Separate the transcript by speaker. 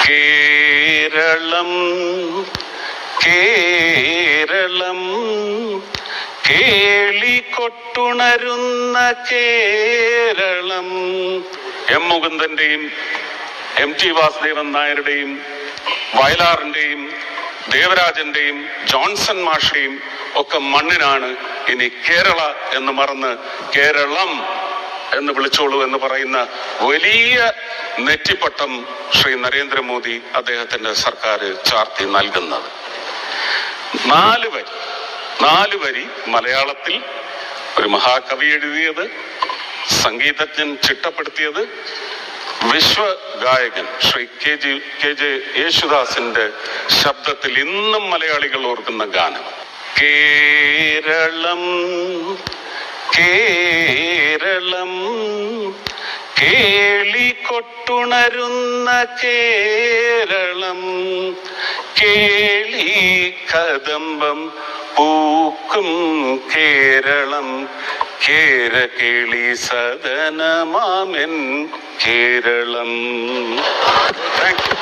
Speaker 1: കേരളം കേരളം കേളികൊട്ടുണരുന്ന കേരളം. എം മുകുന്ദന്റെയും M T Vasudevan നായരുടെയും വയലാറിന്റെയും ദേവരാജന്റെയും ജോൺസൺ മാഷയും ഒക്കെ മണ്ണിനാണ് ഇനി കേരള എന്ന് മറന്ന് കേരളം എന്ന് വിളിച്ചോളൂ എന്ന് പറയുന്ന വലിയ നെറ്റിപ്പട്ടം ശ്രീ നരേന്ദ്രമോദി അദ്ദേഹത്തിന്റെ സർക്കാർ ചാർത്തി നൽകുന്നത്. 4 വരി മലയാളത്തിൽ ഒരു മഹാകവി എഴുതിയത്, സംഗീതജ്ഞൻ ചിട്ടപ്പെടുത്തിയത്, വിശ്വഗായകൻ ശ്രീ കെ ജെ യേശുദാസിന്റെ ശബ്ദത്തിൽ ഇന്നും മലയാളികൾ ഓർക്കുന്ന ഗാനം. കേരളം കേരളം കേളികൊട്ടുണരുന്ന കേരളം, കേളി കദംബം പൂക്കും കേരളം, കേരകേളി സദനമാമെൻ കേരളം. Thank U.